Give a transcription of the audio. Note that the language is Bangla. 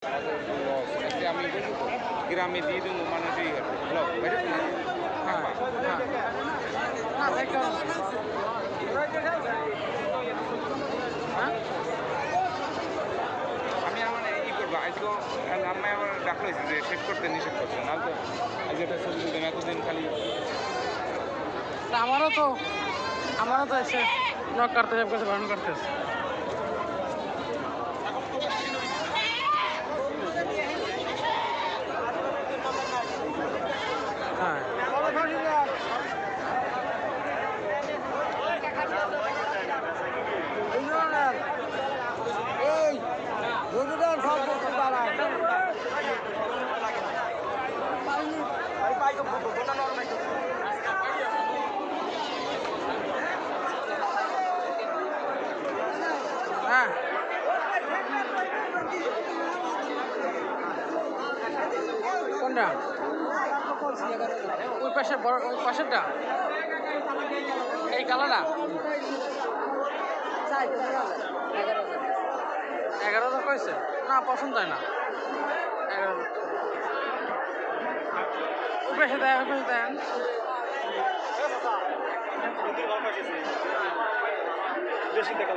আমি গ্রামে দিয়ে দেবো মানুষই হ্যালো হ্যাঁ হ্যাঁ আমি আমার ই করবো আজকে আমি আমার ডাকলো যে শেষ করতে নিষেধ করছে না তো আজকে এটা ছবি তুলতাম এতদিন খালি আমারও তো এসে নক করতে সব কিছু বারণ করতেছে হ্যাঁ এই দুজন সব বস্তু দাঁড়ায় হ্যাঁ কোনটা ওই পাশে বড় ওই পাশেরটা এই কালারটা 11,000 কইছে না পছন্দ হয় না 11,000 ওই পাশে দেয় ওই পাশে দেন বেশি দেখা